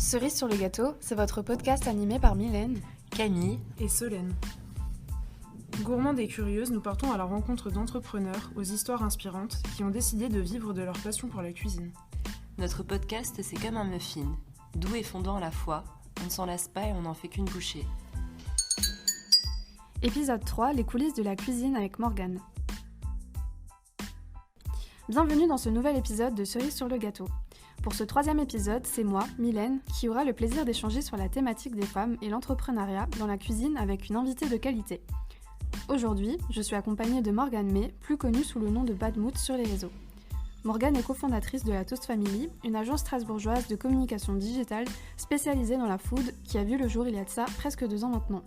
Cerise sur le gâteau, c'est votre podcast animé par Mylène, Camille et Solène. Gourmandes et curieuses, nous partons à la rencontre d'entrepreneurs aux histoires inspirantes qui ont décidé de vivre de leur passion pour la cuisine. Notre podcast, c'est comme un muffin, doux et fondant à la fois. On ne s'en lasse pas et on n'en fait qu'une bouchée. Épisode 3, les coulisses de la cuisine avec Morgane. Bienvenue dans ce nouvel épisode de Cerise sur le gâteau. Pour ce 3e épisode, c'est moi, Mylène, qui aura le plaisir d'échanger sur la thématique des femmes et l'entrepreneuriat dans la cuisine avec une invitée de qualité. Aujourd'hui, je suis accompagnée de Morgane May, plus connue sous le nom de Bad Mood sur les réseaux. Morgane est cofondatrice de la Toast Family, une agence strasbourgeoise de communication digitale spécialisée dans la food qui a vu le jour il y a de ça presque 2 ans maintenant.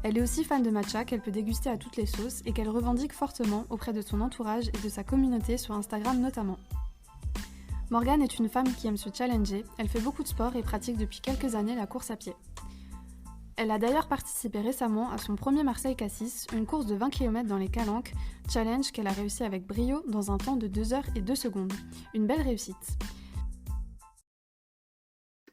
Elle est aussi fan de matcha qu'elle peut déguster à toutes les sauces et qu'elle revendique fortement auprès de son entourage et de sa communauté sur Instagram notamment. Morgane est une femme qui aime se challenger, elle fait beaucoup de sport et pratique depuis quelques années la course à pied. Elle a d'ailleurs participé récemment à son premier Marseille-Cassis, une course de 20 km dans les Calanques, challenge qu'elle a réussi avec brio dans un temps de 2 heures et 2 secondes. Une belle réussite.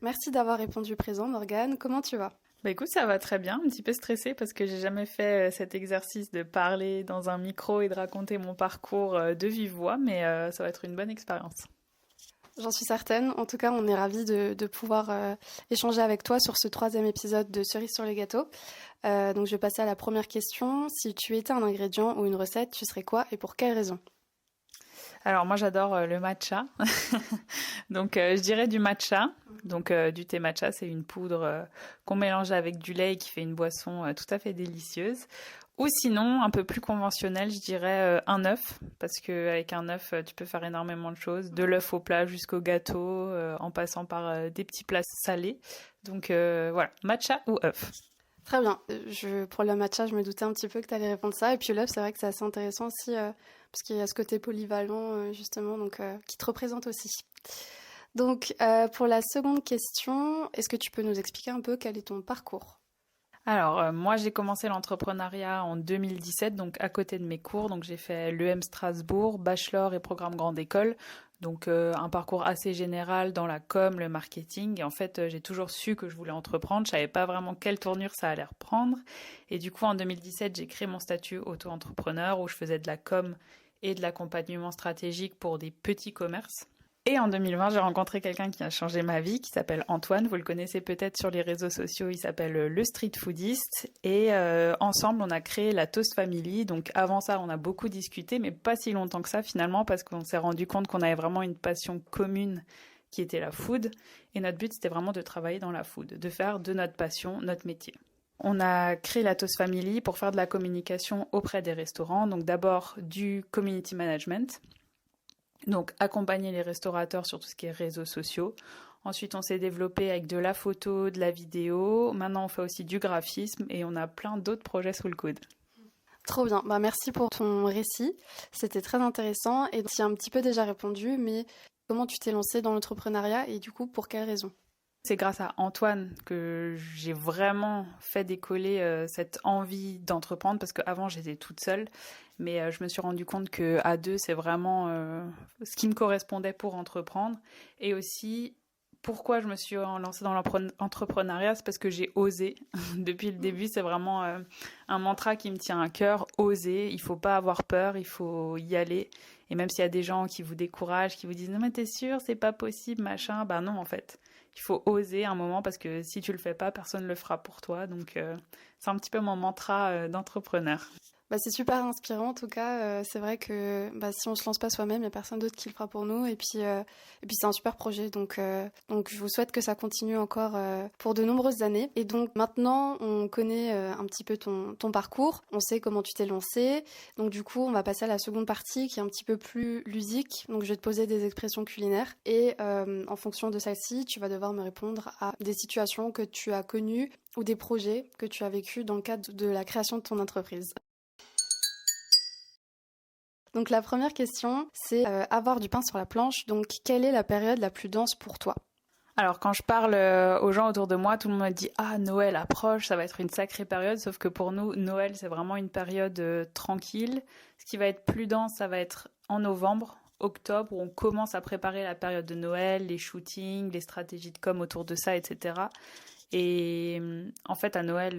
Merci d'avoir répondu présent Morgane, comment tu vas ? Bah écoute, ça va très bien, un petit peu stressée parce que j'ai jamais fait cet exercice de parler dans un micro et de raconter mon parcours de vive voix, mais ça va être une bonne expérience. J'en suis certaine. En tout cas, on est ravis de pouvoir échanger avec toi sur ce 3e épisode de Cerise sur les gâteaux. Donc, je vais passer à la première question. Si tu étais un ingrédient ou une recette, tu serais quoi et pour quelle raison ? Alors moi, j'adore le matcha. Donc, je dirais du matcha. Donc, du thé matcha, c'est une poudre qu'on mélange avec du lait et qui fait une boisson tout à fait délicieuse. Ou sinon, un peu plus conventionnel, je dirais un œuf, parce qu'avec un œuf, tu peux faire énormément de choses, de l'œuf au plat jusqu'au gâteau, en passant par des petits plats salés. Donc voilà, matcha ou œuf. Très bien. Pour le matcha, je me doutais un petit peu que tu allais répondre ça. Et puis l'œuf, c'est vrai que c'est assez intéressant aussi, parce qu'il y a ce côté polyvalent, justement, donc qui te représente aussi. Donc, pour la seconde question, est-ce que tu peux nous expliquer un peu quel est ton parcours ? Alors, moi, j'ai commencé l'entrepreneuriat en 2017, donc à côté de mes cours. Donc, j'ai fait l'EM Strasbourg, bachelor et programme grande école. Donc, un parcours assez général dans la com, le marketing. Et en fait, j'ai toujours su que je voulais entreprendre. Je savais pas vraiment quelle tournure ça allait reprendre. Et du coup, en 2017, j'ai créé mon statut auto-entrepreneur où je faisais de la com et de l'accompagnement stratégique pour des petits commerces. Et en 2020, j'ai rencontré quelqu'un qui a changé ma vie, qui s'appelle Antoine. Vous le connaissez peut-être sur les réseaux sociaux, il s'appelle le Street Foodiste. Et ensemble, on a créé la Toast Family. Donc avant ça, on a beaucoup discuté, mais pas si longtemps que ça finalement, parce qu'on s'est rendu compte qu'on avait vraiment une passion commune qui était la food. Et notre but, c'était vraiment de travailler dans la food, de faire de notre passion notre métier. On a créé la Toast Family pour faire de la communication auprès des restaurants. Donc d'abord du community management. Donc, accompagner les restaurateurs sur tout ce qui est réseaux sociaux. Ensuite, on s'est développé avec de la photo, de la vidéo. Maintenant, on fait aussi du graphisme et on a plein d'autres projets sous le coude. Trop bien. Merci pour ton récit. C'était très intéressant et tu as un petit peu déjà répondu, mais comment tu t'es lancée dans l'entrepreneuriat et du coup, pour quelles raisons ? C'est grâce à Antoine que j'ai vraiment fait décoller cette envie d'entreprendre parce qu'avant, j'étais toute seule. Mais je me suis rendu compte qu'à 2, c'est vraiment ce qui me correspondait pour entreprendre. Et aussi, pourquoi je me suis lancée dans l'entrepreneuriat, c'est parce que j'ai osé. Depuis le début, c'est vraiment un mantra qui me tient à cœur, oser. Il ne faut pas avoir peur, il faut y aller. Et même s'il y a des gens qui vous découragent, qui vous disent « Non mais t'es sûre, c'est pas possible, machin », ben non en fait. Il faut oser un moment parce que si tu le fais pas, personne ne le fera pour toi. Donc c'est un petit peu mon mantra d'entrepreneur. C'est super inspirant en tout cas, c'est vrai que si on se lance pas soi-même, il n'y a personne d'autre qui le fera pour nous et puis c'est un super projet donc je vous souhaite que ça continue encore pour de nombreuses années. Et donc maintenant on connaît un petit peu ton parcours, on sait comment tu t'es lancé, donc du coup on va passer à la seconde partie qui est un petit peu plus ludique. Donc je vais te poser des expressions culinaires et en fonction de celle-ci tu vas devoir me répondre à des situations que tu as connues ou des projets que tu as vécus dans le cadre de la création de ton entreprise. Donc la première question, c'est avoir du pain sur la planche. Donc quelle est la période la plus dense pour toi ? Alors quand je parle aux gens autour de moi, tout le monde me dit « Ah, Noël approche, ça va être une sacrée période », sauf que pour nous, Noël, c'est vraiment une période tranquille. Ce qui va être plus dense, ça va être en novembre, octobre où on commence à préparer la période de Noël, les shootings, les stratégies de com autour de ça, etc. Et en fait, à Noël,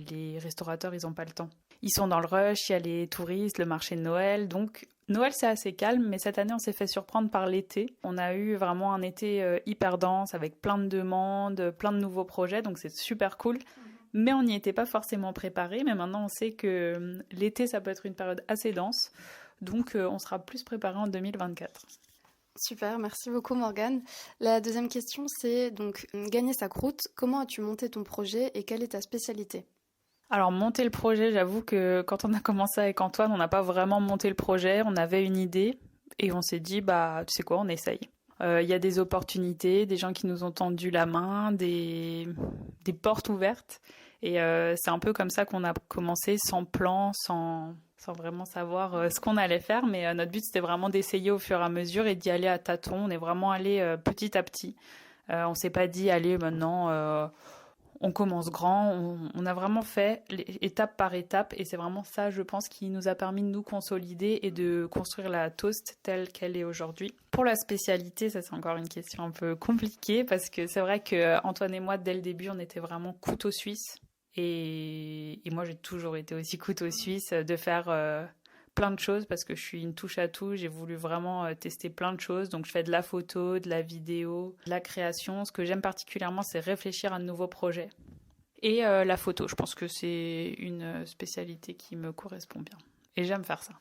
les restaurateurs, ils n'ont pas le temps. Ils sont dans le rush, il y a les touristes, le marché de Noël. Donc, Noël, c'est assez calme, mais cette année, on s'est fait surprendre par l'été. On a eu vraiment un été hyper dense, avec plein de demandes, plein de nouveaux projets, donc c'est super cool. Mais on n'y était pas forcément préparé. Mais maintenant, on sait que l'été, ça peut être une période assez dense. Donc, on sera plus préparé en 2024. Super, merci beaucoup Morgane. La deuxième question, c'est donc gagner sa croûte. Comment as-tu monté ton projet et quelle est ta spécialité ? Alors, monter le projet, j'avoue que quand on a commencé avec Antoine, on n'a pas vraiment monté le projet. On avait une idée et on s'est dit, tu sais quoi, on essaye. Il y a des opportunités, des gens qui nous ont tendu la main, des portes ouvertes. Et c'est un peu comme ça qu'on a commencé, sans plan, sans vraiment savoir ce qu'on allait faire. Mais notre but, c'était vraiment d'essayer au fur et à mesure et d'y aller à tâtons. On est vraiment allé petit à petit. On ne s'est pas dit, allez, maintenant, on commence grand. On a vraiment fait étape par étape. Et c'est vraiment ça, je pense, qui nous a permis de nous consolider et de construire la Toast telle qu'elle est aujourd'hui. Pour la spécialité, ça, c'est encore une question un peu compliquée parce que c'est vrai qu'Antoine et moi, dès le début, on était vraiment couteau suisse. Et moi, j'ai toujours été aussi couteau suisse de faire plein de choses parce que je suis une touche à tout. J'ai voulu vraiment tester plein de choses. Donc, je fais de la photo, de la vidéo, de la création. Ce que j'aime particulièrement, c'est réfléchir à de nouveaux projets. Et la photo, je pense que c'est une spécialité qui me correspond bien. Et j'aime faire ça.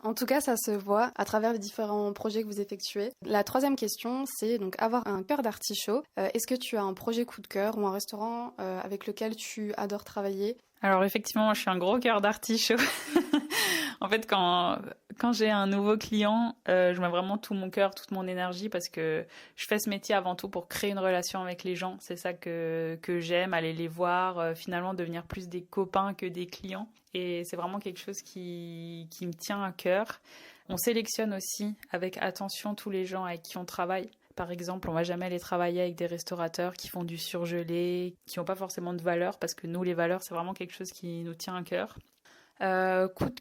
En tout cas, ça se voit à travers les différents projets que vous effectuez. La troisième question, c'est donc avoir un cœur d'artichaut. Est-ce que tu as un projet coup de cœur ou un restaurant avec lequel tu adores travailler ? Alors effectivement, moi, je suis un gros cœur d'artichaut. En fait, quand j'ai un nouveau client, je mets vraiment tout mon cœur, toute mon énergie parce que je fais ce métier avant tout pour créer une relation avec les gens. C'est ça que j'aime, aller les voir, finalement devenir plus des copains que des clients. Et c'est vraiment quelque chose qui me tient à cœur. On sélectionne aussi avec attention tous les gens avec qui on travaille. Par exemple, on ne va jamais aller travailler avec des restaurateurs qui font du surgelé, qui n'ont pas forcément de valeur, parce que nous, les valeurs, c'est vraiment quelque chose qui nous tient à cœur. Coup de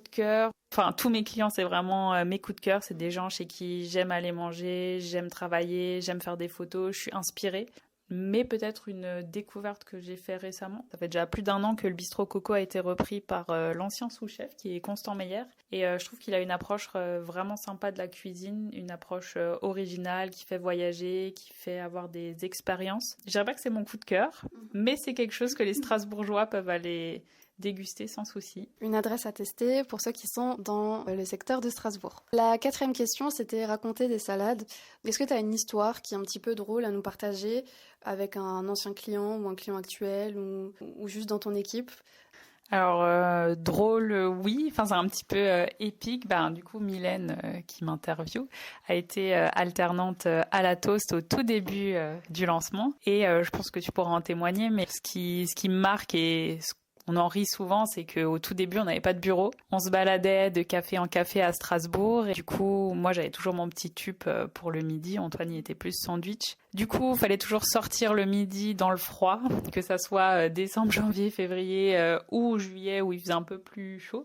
cœur. Enfin, tous mes clients, c'est vraiment mes coups de cœur. C'est des gens chez qui j'aime aller manger, j'aime travailler, j'aime faire des photos, je suis inspirée. Mais peut-être une découverte que j'ai fait récemment. Ça fait déjà plus d'1 an que le bistrot Coco a été repris par l'ancien sous-chef qui est Constant Meyer. Et je trouve qu'il a une approche vraiment sympa de la cuisine, une approche originale qui fait voyager, qui fait avoir des expériences. Je dirais pas que c'est mon coup de cœur, mais c'est quelque chose que les Strasbourgeois peuvent aller déguster sans souci. Une adresse à tester pour ceux qui sont dans le secteur de Strasbourg. La quatrième question, c'était raconter des salades. Est-ce que tu as une histoire qui est un petit peu drôle à nous partager avec un ancien client ou un client actuel ou juste dans ton équipe ? Alors, drôle, oui. Enfin, c'est un petit peu épique. Du coup, Mylène, qui m'interviewe, a été alternante à la Toast au tout début du lancement. Et je pense que tu pourras en témoigner, mais ce qui me marque et on en rit souvent, c'est qu'au tout début, on n'avait pas de bureau. On se baladait de café en café à Strasbourg. Et du coup, moi, j'avais toujours mon petit tube pour le midi. Antoine, il était plus sandwich. Du coup, il fallait toujours sortir le midi dans le froid, que ça soit décembre, janvier, février ou juillet, où il faisait un peu plus chaud.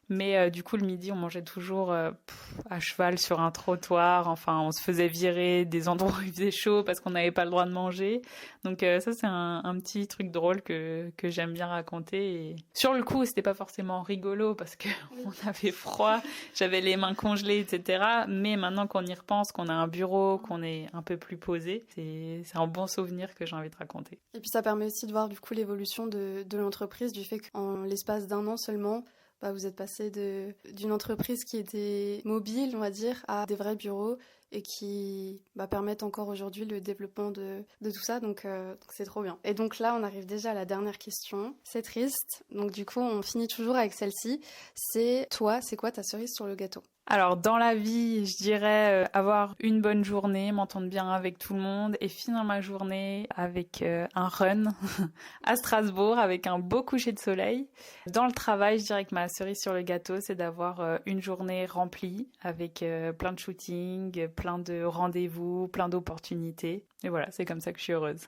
Mais du coup, le midi, on mangeait toujours à cheval sur un trottoir. Enfin, on se faisait virer des endroits où il faisait chaud parce qu'on n'avait pas le droit de manger. Donc ça, c'est un petit truc drôle que j'aime bien raconter. Et sur le coup, c'était pas forcément rigolo parce qu'on avait froid, j'avais les mains congelées, etc. Mais maintenant qu'on y repense, qu'on a un bureau, qu'on est un peu plus posé, c'est un bon souvenir que j'ai envie de raconter. Et puis ça permet aussi de voir du coup l'évolution de l'entreprise, du fait qu'en l'espace d'1 an seulement, vous êtes passé d'une entreprise qui était mobile, on va dire, à des vrais bureaux et qui permettent encore aujourd'hui le développement de tout ça. Donc c'est trop bien. Et donc là, on arrive déjà à la dernière question. C'est triste. Donc du coup, on finit toujours avec celle-ci. C'est quoi ta cerise sur le gâteau ? Alors, dans la vie, je dirais avoir une bonne journée, m'entendre bien avec tout le monde et finir ma journée avec un run à Strasbourg avec un beau coucher de soleil. Dans le travail, je dirais que ma cerise sur le gâteau, c'est d'avoir une journée remplie avec plein de shootings, plein de rendez-vous, plein d'opportunités. Et voilà, c'est comme ça que je suis heureuse.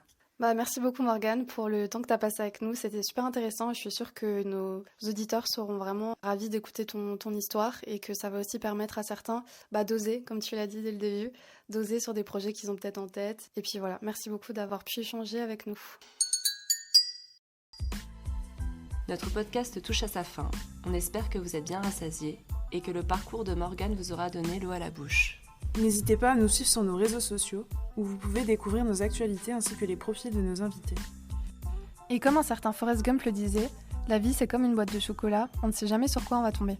Merci beaucoup Morgane pour le temps que tu as passé avec nous, c'était super intéressant et je suis sûre que nos auditeurs seront vraiment ravis d'écouter ton histoire et que ça va aussi permettre à certains d'oser, comme tu l'as dit dès le début, d'oser sur des projets qu'ils ont peut-être en tête. Et puis voilà, merci beaucoup d'avoir pu échanger avec nous. Notre podcast touche à sa fin. On espère que vous êtes bien rassasiés et que le parcours de Morgane vous aura donné l'eau à la bouche. N'hésitez pas à nous suivre sur nos réseaux sociaux, où vous pouvez découvrir nos actualités ainsi que les profils de nos invités. Et comme un certain Forrest Gump le disait, la vie c'est comme une boîte de chocolat, on ne sait jamais sur quoi on va tomber.